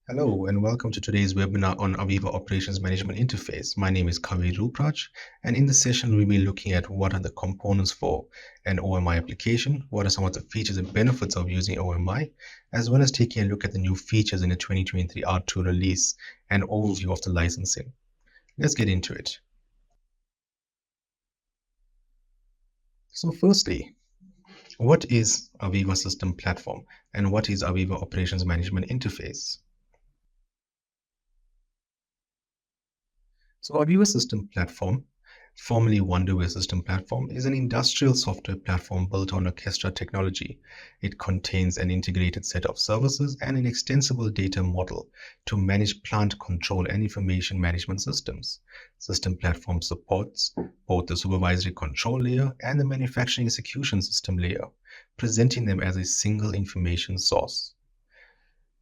Hello and welcome to today's webinar on AVEVA Operations Management Interface. My name is Kavi Rupraj, and in this session we'll be looking at what are the components for an OMI application, what are some of the features and benefits of using OMI, as well as taking a look at the new features in the 2023 R2 release and overview of the licensing. Let's get into it. So firstly, what is AVEVA System Platform and what is AVEVA Operations Management Interface? So AVEVA System Platform, formerly Wonderware System Platform, is an industrial software platform built on orchestra technology. It contains an integrated set of services and an extensible data model to manage plant control and information management systems. System Platform supports both the supervisory control layer and the manufacturing execution system layer, presenting them as a single information source.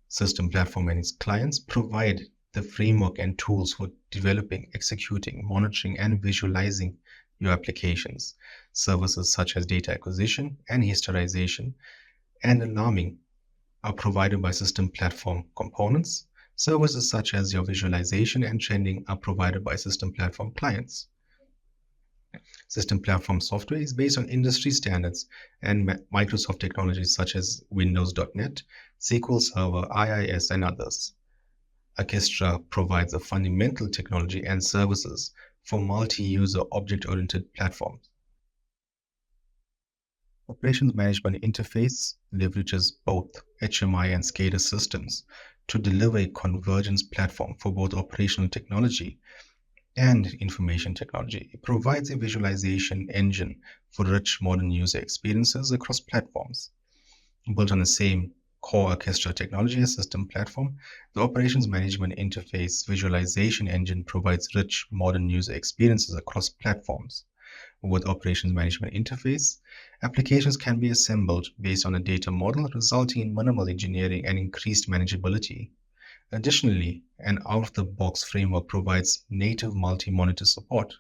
System Platform and its clients provide the framework and tools for developing, executing, monitoring, and visualizing your applications. Services such as data acquisition and historization and alarming are provided by System Platform components. Services such as your visualization and trending are provided by System Platform clients. System Platform software is based on industry standards and Microsoft technologies such as Windows.NET, SQL Server, IIS, and others. Orchestra provides a fundamental technology and services for multi-user object-oriented platforms. Operations Management Interface leverages both HMI and SCADA systems to deliver a convergence platform for both operational technology and information technology. It provides a visualization engine for rich modern user experiences across platforms. Built on the same core orchestra technology as System Platform, the Operations Management Interface visualization engine provides rich modern user experiences across platforms. With Operations Management Interface, applications can be assembled based on a data model, resulting in minimal engineering and increased manageability. Additionally, an out-of-the-box framework provides native multi-monitor support.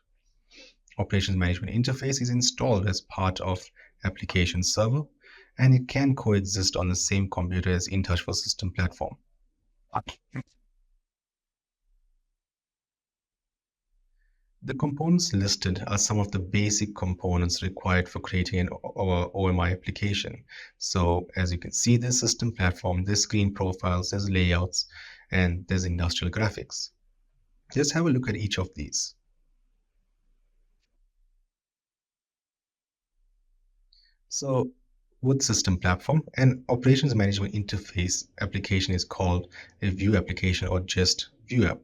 Operations Management Interface is installed as part of Application Server, and it can coexist on the same computer as InTouch for System Platform. The components listed are some of the basic components required for creating an OMI application. So as you can see, there's System Platform, there's screen profiles, there's layouts, and there's industrial graphics. Let's have a look at each of these. So with System Platform, an Operations Management Interface application is called a view application or just view app.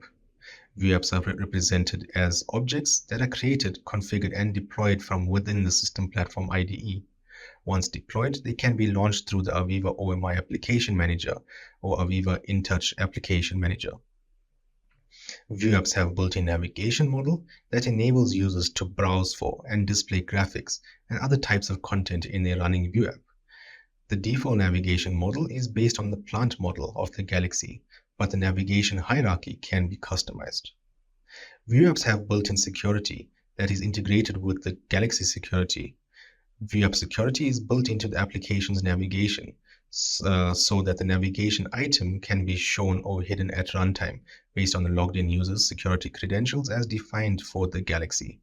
View apps are represented as objects that are created, configured, and deployed from within the System Platform IDE. Once deployed, they can be launched through the AVEVA OMI Application Manager or AVEVA InTouch Application Manager. View apps have built-in navigation model that enables users to browse for and display graphics and other types of content in a running view app. The default navigation model is based on the plant model of the Galaxy, but the navigation hierarchy can be customized. View apps have built-in security that is integrated with the Galaxy security. View app security is built into the application's navigation so that the navigation item can be shown or hidden at runtime based on the logged-in user's security credentials as defined for the Galaxy.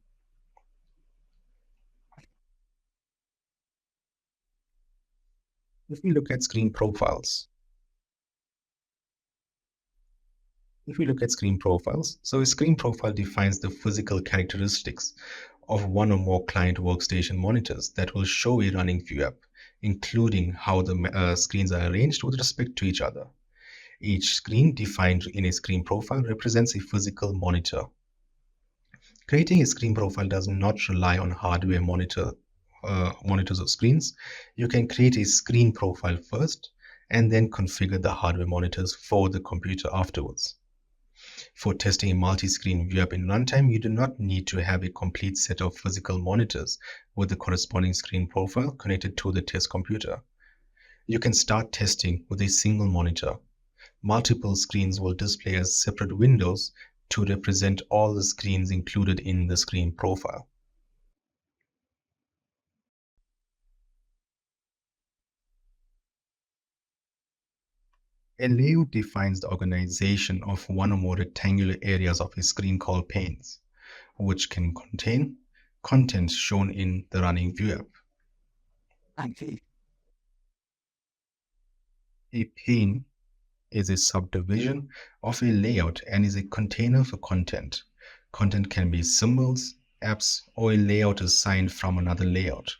If we look at screen profiles, so a screen profile defines the physical characteristics of one or more client workstation monitors that will show a running view app, including how the screens are arranged with respect to each other. Each screen defined in a screen profile represents a physical monitor. Creating a screen profile does not rely on hardware monitors or screens. You can create a screen profile first and then configure the hardware monitors for the computer afterwards. For testing a multi-screen view app in runtime, you do not need to have a complete set of physical monitors with the corresponding screen profile connected to the test computer. You can start testing with a single monitor. Multiple screens will display as separate windows to represent all the screens included in the screen profile. A layout defines the organization of one or more rectangular areas of a screen called panes, which can contain content shown in the running view app. A pane is a subdivision of a layout and is a container for content. Content can be symbols, apps, or a layout assigned from another layout.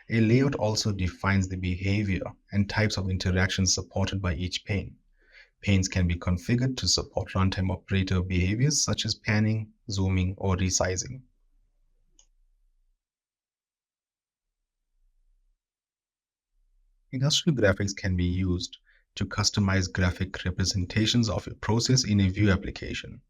A layout also defines the behavior and types of interactions supported by each pane. Panes can be configured to support runtime operator behaviors such as panning, zooming, or resizing. Industrial graphics can be used to customize graphic representations of a process in a view application.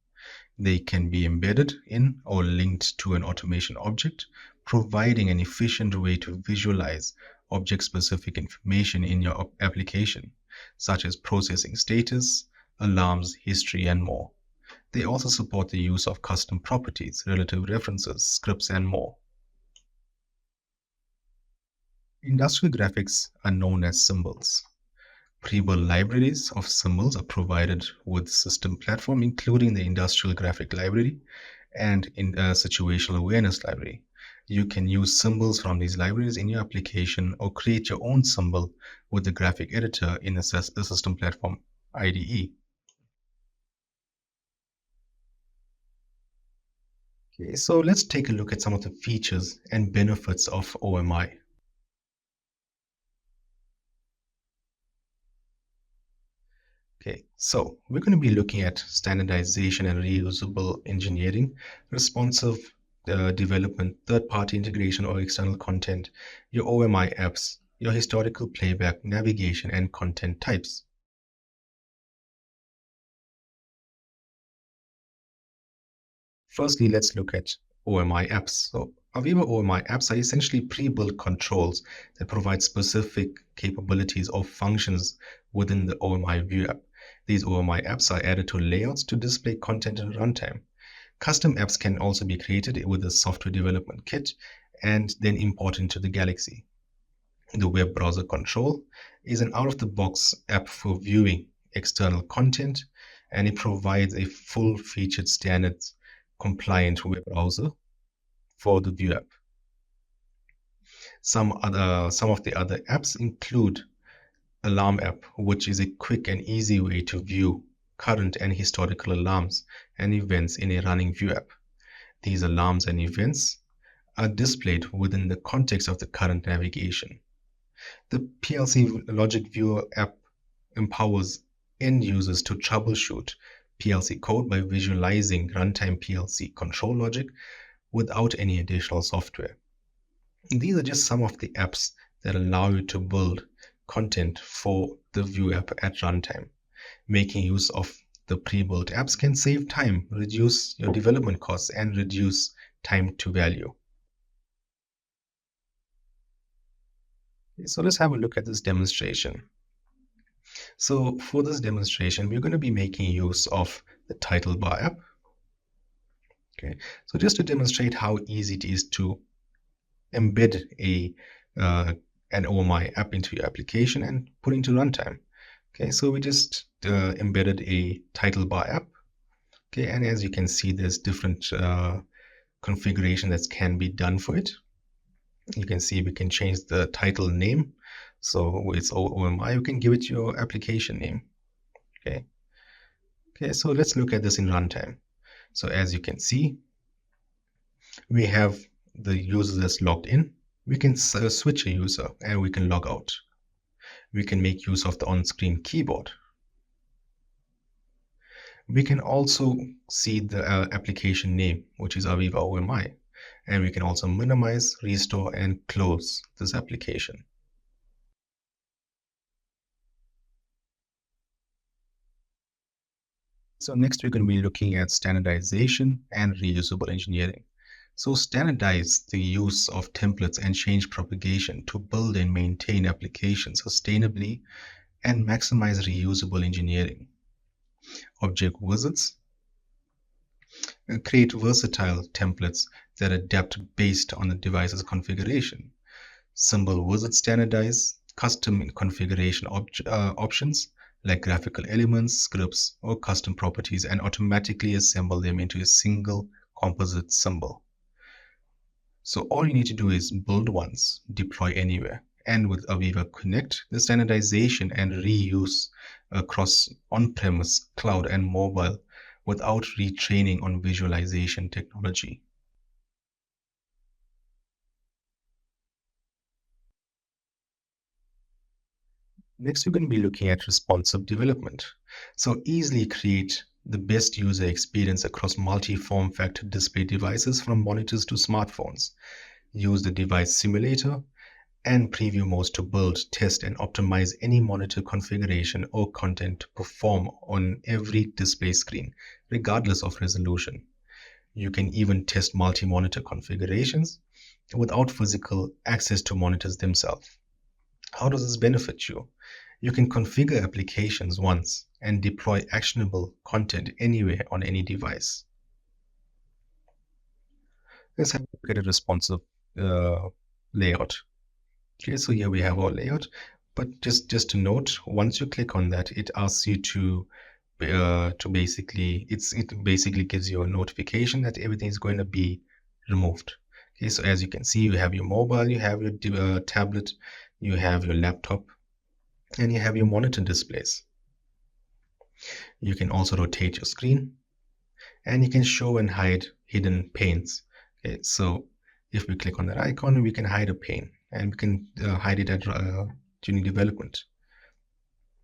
They can be embedded in or linked to an automation object, providing an efficient way to visualize object-specific information in your application, such as processing status, alarms, history, and more. They also support the use of custom properties, relative references, scripts, and more. Industrial graphics are known as symbols. Pre-built libraries of symbols are provided with system platform, including the Industrial Graphic Library and in a Situational Awareness Library. You can use symbols from these libraries in your application or create your own symbol with the graphic editor in the system platform IDE. Okay, so let's take a look at some of the features and benefits of OMI. Okay, so we're going to be looking at standardization and reusable engineering, responsive development, third-party integration or external content, your OMI apps, your historical playback, navigation, and content types. Firstly, let's look at OMI apps. So AVEVA OMI apps are essentially pre-built controls that provide specific capabilities or functions within the OMI view app. These OMI apps are added to layouts to display content in runtime. Custom apps can also be created with a software development kit and then imported into the Galaxy. The web browser control is an out-of-the-box app for viewing external content, and it provides a full-featured standards compliant web browser for the view app. Some of the other apps include Alarm app, which is a quick and easy way to view current and historical alarms and events in a running view app. These alarms and events are displayed within the context of the current navigation. The PLC Logic Viewer app empowers end users to troubleshoot PLC code by visualizing runtime PLC control logic without any additional software. These are just some of the apps that allow you to build content for the view app at runtime. Making use of the pre-built apps can save time, reduce your development costs, and reduce time to value. So let's have a look at this demonstration. So for this demonstration, we're going to be making use of the title bar app. Okay, so just to demonstrate how easy it is to embed an OMI app into your application and put into runtime. Okay, so we just embedded a title bar app. Okay, and as you can see, there's different configuration that can be done for it. You can see we can change the title name. So it's OMI, you can give it your application name. Okay. Okay, so let's look at this in runtime. So as you can see, we have the user that's logged in. We can switch a user and we can log out. We can make use of the on-screen keyboard. We can also see the application name, which is AVEVA OMI. And we can also minimize, restore, and close this application. So next we're going to be looking at standardization and reusable engineering. So standardize the use of templates and change propagation to build and maintain applications sustainably and maximize reusable engineering. Object wizards create versatile templates that adapt based on the device's configuration. Symbol wizards standardize custom configuration options like graphical elements, scripts, or custom properties, and automatically assemble them into a single composite symbol. So all you need to do is build once, deploy anywhere. And with AVEVA Connect, the standardization and reuse across on-premise, cloud, and mobile without retraining on visualization technology. Next, we're going to be looking at responsive development. So easily create the best user experience across multi-form factor display devices from monitors to smartphones. Use the device simulator and preview modes to build, test, and optimize any monitor configuration or content to perform on every display screen, regardless of resolution. You can even test multi-monitor configurations without physical access to monitors themselves. How does this benefit you? You can configure applications once and deploy actionable content anywhere on any device. Let's have a look at a responsive uh, layout. Okay, so here we have our layout, but just to note, once you click on that, it asks you to basically it basically gives you a notification that everything is going to be removed. Okay, so as you can see, you have your mobile, you have your tablet, you have your laptop, and you have your monitor displays. You can also rotate your screen, and you can show and hide hidden panes. Okay, so if we click on that icon, we can hide a pane, and we can hide it during development.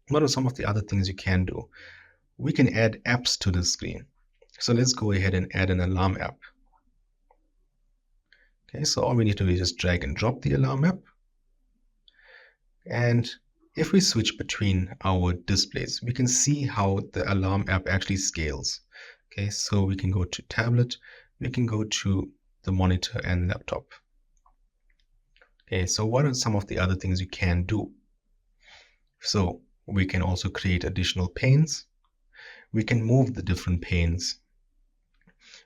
What are some of the other things you can do? We can add apps to the screen. So let's go ahead and add an alarm app. Okay, so all we need to do is just drag and drop the alarm app. And if we switch between our displays, we can see how the alarm app actually scales. Okay, so we can go to tablet, we can go to the monitor and laptop. Okay, so what are some of the other things you can do? So we can also create additional panes. We can move the different panes.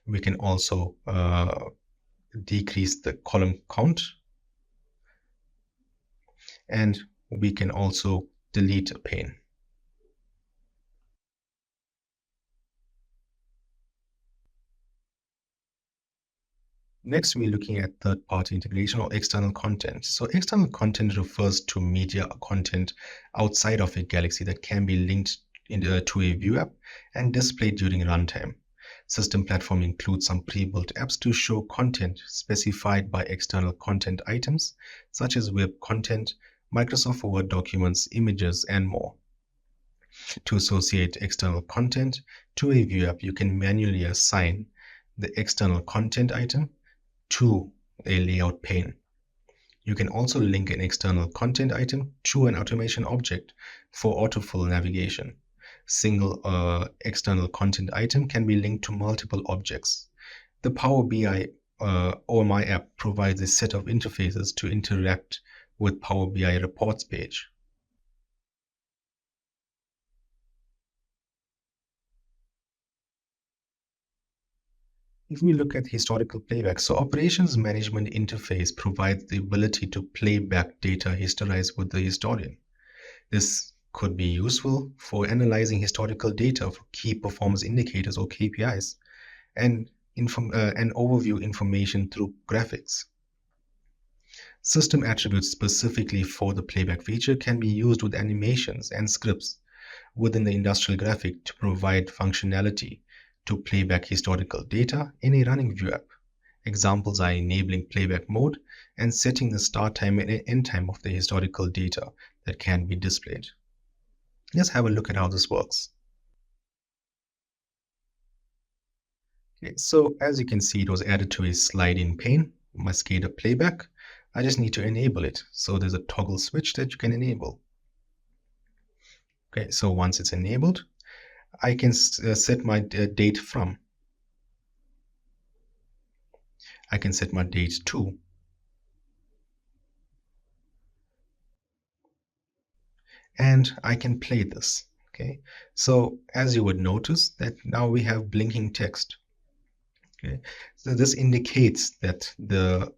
We can also decrease the column count, and we can also delete a pane. Next, we're looking at third-party integration or external content. So external content refers to media content outside of a Galaxy that can be linked to a view app and displayed during runtime. System platform includes some pre-built apps to show content specified by external content items, such as web content, Microsoft Word documents, images, and more. To associate external content to a view app, you can manually assign the external content item to a layout pane. You can also link an external content item to an automation object for autofill navigation. Single external content item can be linked to multiple objects. The Power BI OMI app provides a set of interfaces to interact with Power BI reports page. If we look at historical playback, so Operations Management Interface provides the ability to play back data historized with the historian. This could be useful for analyzing historical data for key performance indicators or KPIs and overview information through graphics. System attributes specifically for the playback feature can be used with animations and scripts within the industrial graphic to provide functionality to playback historical data in a running view app. Examples are enabling playback mode and setting the start time and end time of the historical data that can be displayed. Let's have a look at how this works. Okay, so as you can see, it was added to a slide-in pane, Cascade playback. I just need to enable it. So there's a toggle switch that you can enable. Okay, so once it's enabled, I can set my date from. I can set my date to. And I can play this. Okay, so as you would notice that now we have blinking text. Okay, so this indicates that the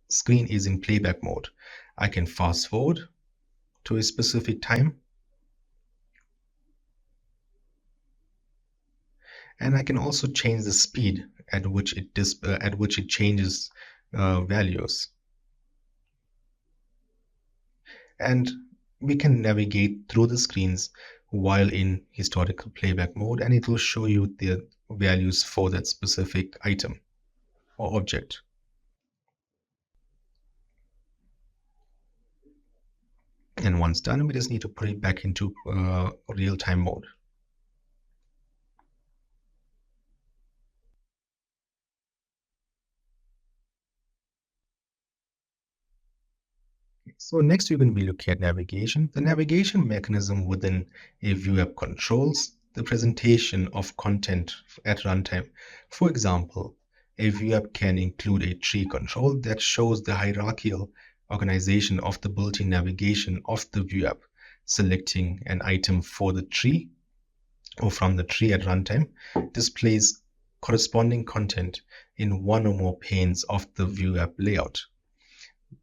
screen is in playback mode. I can fast forward to a specific time. And I can also change the speed at which it changes values. And we can navigate through the screens while in historical playback mode, and it will show you the values for that specific item or object. And once done, we just need to put it back into real-time mode. So next we're going to be looking at navigation. The navigation mechanism within a view app controls the presentation of content at runtime. For example, a view app can include a tree control that shows the hierarchical organization of the built-in navigation of the view app. Selecting an item for the tree or from the tree at runtime displays corresponding content in one or more panes of the view app layout.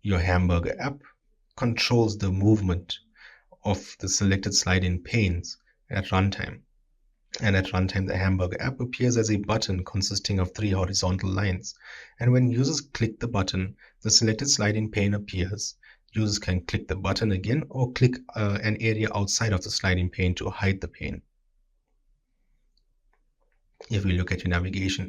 Your hamburger app controls the movement of the selected slide-in panes at runtime. And at runtime, the hamburger app appears as a button consisting of 3 horizontal lines. And when users click the button, the selected slide-in pane appears. Users can click the button again or click an area outside of the sliding pane to hide the pane. If we look at your navigation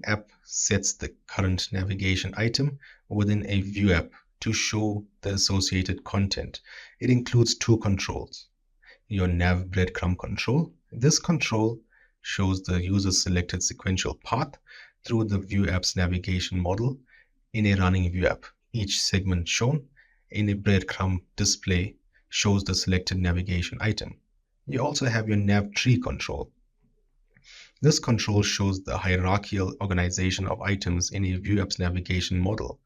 app sets the current navigation item within a view app to show the associated content. It includes 2 controls. Your nav breadcrumb control. This control shows the user's selected sequential path through the view app's navigation model in a running view app. Each segment shown in a breadcrumb display shows the selected navigation item. You also have your nav tree control. This control shows the hierarchical organization of items in a view app's navigation model.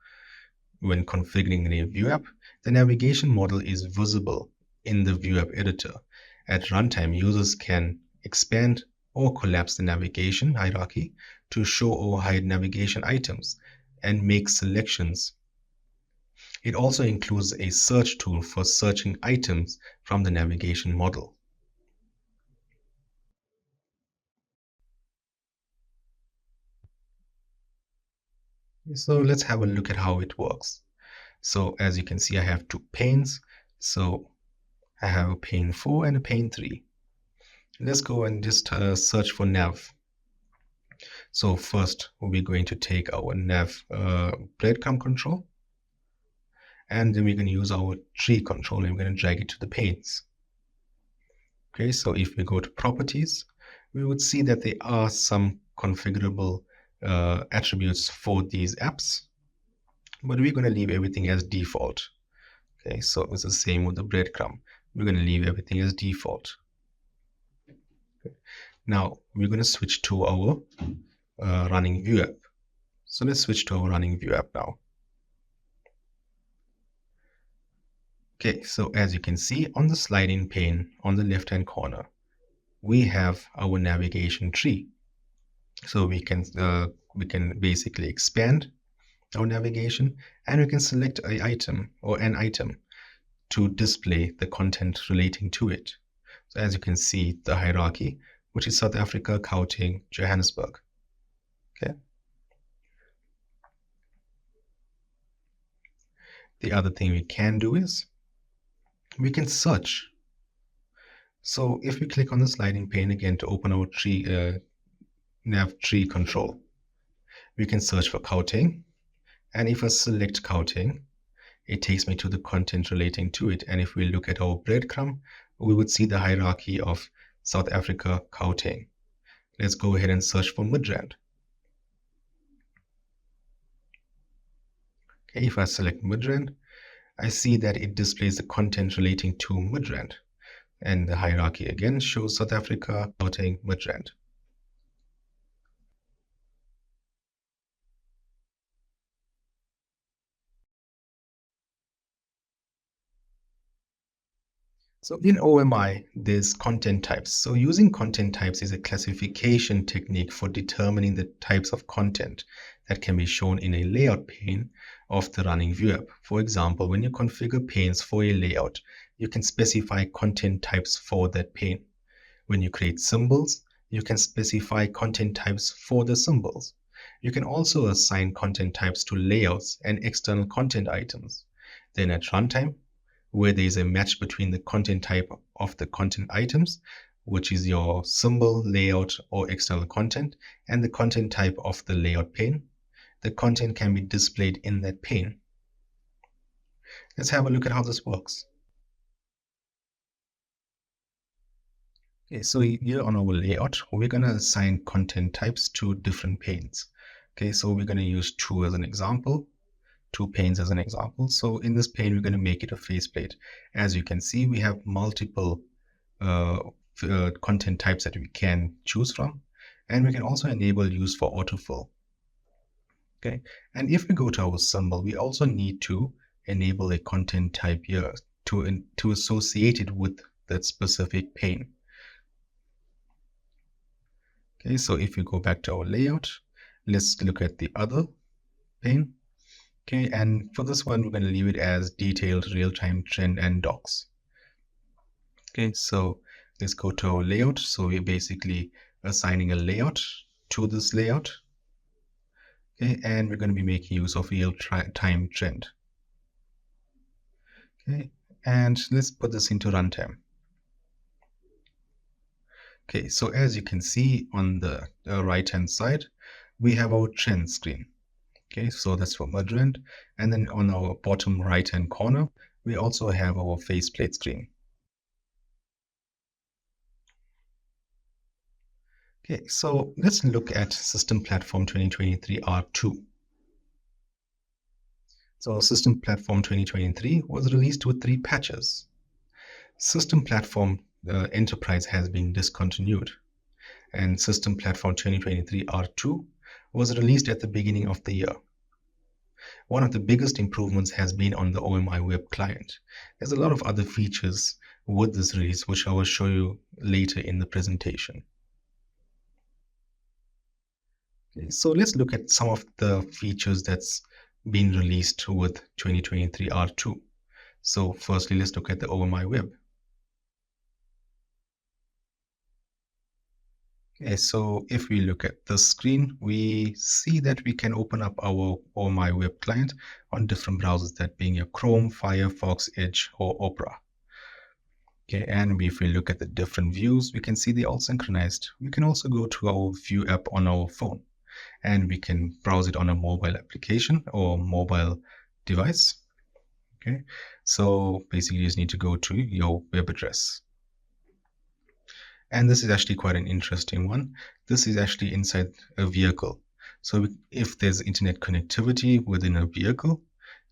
When configuring a view app, the navigation model is visible in the view app editor. At runtime, users can expand or collapse the navigation hierarchy to show or hide navigation items and make selections. It also includes a search tool for searching items from the navigation model. So let's have a look at how it works. So as you can see, I have 2 panes. So I have a pane 4 and a pane 3. Let's go and just search for nav. So first we're going to take our nav breadcrumb control, and then we're going to use our tree control and we're going to drag it to the panes. Okay, so if we go to properties, we would see that there are some configurable attributes for these apps, but we're going to leave everything as default. Okay, so it's the same with the breadcrumb. We're going to leave everything as default. Okay. Now we're going to switch to our running view app. So let's switch to our running view app now. Okay, so as you can see on the sliding pane on the left hand corner, we have our navigation tree. So we can basically expand our navigation, and we can select an item or an item to display the content relating to it. So as you can see, the hierarchy, which is South Africa, Gauteng, Johannesburg. Okay. The other thing we can do is we can search. So if we click on the sliding pane again to open our tree nav tree control, we can search for Gauteng, and if I select Gauteng, it takes me to the content relating to it. And if we look at our breadcrumb, we would see the hierarchy of South Africa, Gauteng. Let's go ahead and search for Midrand. Okay, if I select Midrand, I see that it displays the content relating to Midrand. And the hierarchy again shows South Africa, Gauteng, Midrand. So in OMI, there's content types. So using content types is a classification technique for determining the types of content that can be shown in a layout pane of the running view app. For example, when you configure panes for a layout, you can specify content types for that pane. When you create symbols, You can specify content types for the symbols. You can also assign content types to layouts and external content items. Then at runtime, where there is a match between the content type of the content items, which is your symbol, layout, or external content, and the content type of the layout pane, the content can be displayed in that pane. Let's have a look at how this works. Okay, so here on our layout, we're going to assign content types to different panes. Okay, so we're going to use two panes as an example. So in this pane, we're going to make it a faceplate. As you can see, we have multiple content types that we can choose from, and we can also enable use for autofill. Okay, and if we go to our symbol, we also need to enable a content type here to associate it with that specific pane. Okay, so if we go back to our layout, let's look at the other pane. Okay, and for this one, we're going to leave it as detailed, real-time, trend, and docs. Okay, so let's go to our layout. So we're basically assigning a layout to this layout. Okay, and we're going to be making use of real-time trend. Okay, and let's put this into runtime. Okay, so as you can see on the right-hand side, we have our trend screen. Okay, so that's for mid-trend. And then on our bottom right-hand corner, we also have our faceplate screen. Okay, so let's look at System Platform 2023 R2. So System Platform 2023 was released with 3 patches. System Platform Enterprise has been discontinued, and System Platform 2023 R2 was released at the beginning of the year. One of the biggest improvements has been on the OMI web client. There's a lot of other features with this release, which I will show you later in the presentation. Okay, so let's look at some of the features that's been released with 2023 R2. So firstly, let's look at the OMI web. Okay, so if we look at the screen, we see that we can open up our OMI web client on different browsers, that being your Chrome, Firefox, Edge, or Opera. Okay, and if we look at the different views, we can see they're all synchronized. We can also go to our View app on our phone, and we can browse it on a mobile application or mobile device. Okay, so basically you just need to go to your web address. And this is actually quite an interesting one. This is actually inside a vehicle. So if there's internet connectivity within a vehicle,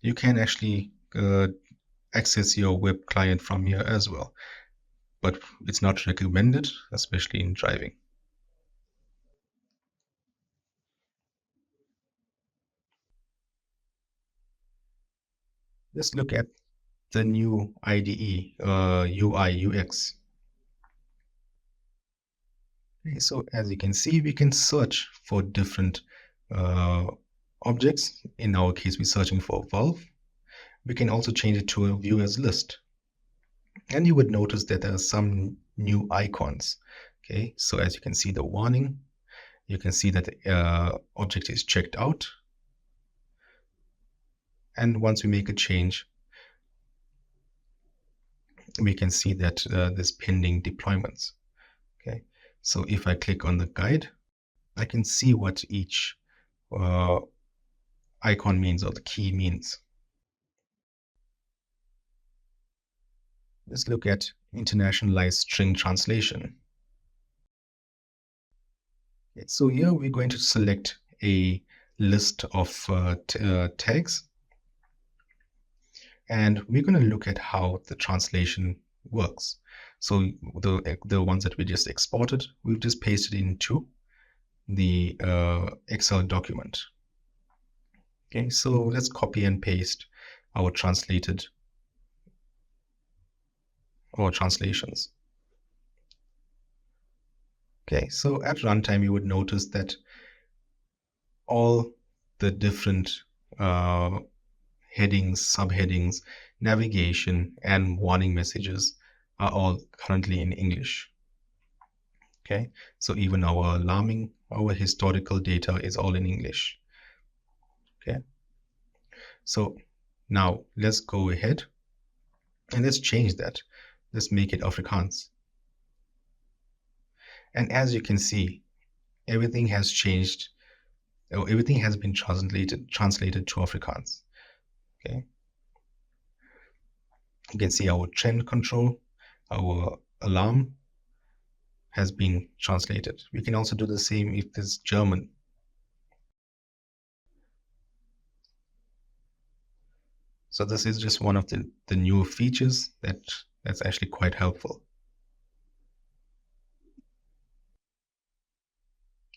you can actually access your web client from here as well. But it's not recommended, especially in driving. Let's look at the new IDE, UI, UX. Okay, so as you can see, we can search for different objects. In our case, we're searching for a valve. We can also change it to a view as list. And you would notice that there are some new icons. Okay, so as you can see the warning, you can see that the object is checked out. And once we make a change, we can see that there's pending deployments. Okay, so if I click on the guide, I can see what each icon means, or the key means. Let's look at internationalized string translation. Okay, so here we're going to select a list of tags, and we're going to look at how the translation works. So the ones that we just exported, we've just pasted into the Excel document. Okay, so let's copy and paste our translations. Okay, so at runtime, you would notice that all the different headings, subheadings, navigation, and warning messages are all currently in English. Okay, so even our alarming, our historical data is all in English. Okay, so now let's go ahead and let's change that. Let's make it Afrikaans. And as you can see, everything has changed, or everything has been translated to Afrikaans. Okay, you can see our trend control, our alarm has been translated. We can also do the same if there's German. So this is just one of the newer features that's actually quite helpful.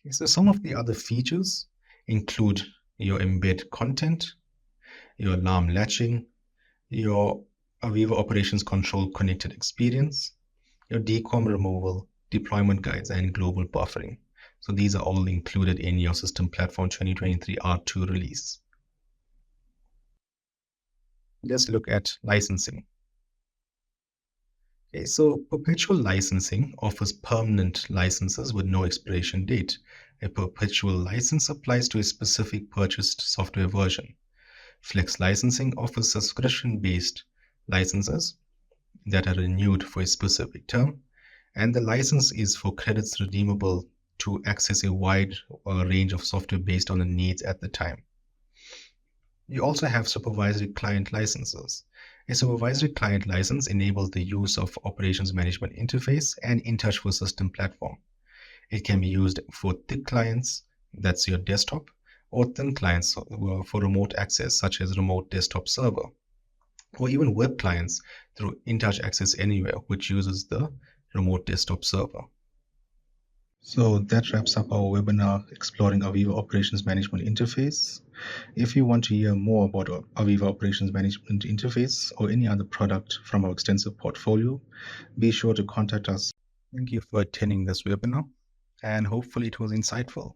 Okay, so some of the other features include your embed content, your alarm latching, your AVEVA Operations Control connected experience, your decom removal, deployment guides, and global buffering. So these are all included in your System Platform 2023 R2 release. Let's look at licensing. Okay, so perpetual licensing offers permanent licenses with no expiration date. A perpetual license applies to a specific purchased software version. Flex licensing offers subscription-based licenses that are renewed for a specific term, and the license is for credits redeemable to access a wide range of software based on the needs at the time. You also have supervisory client licenses. A supervisory client license enables the use of Operations Management Interface and InTouch for System Platform. It can be used for thick clients, that's your desktop, or thin clients for remote access, such as remote desktop server, or even web clients through InTouch Access Anywhere, which uses the remote desktop server. So that wraps up our webinar exploring AVEVA Operations Management Interface. If you want to hear more about AVEVA Operations Management Interface or any other product from our extensive portfolio, be sure to contact us. Thank you for attending this webinar, and hopefully it was insightful.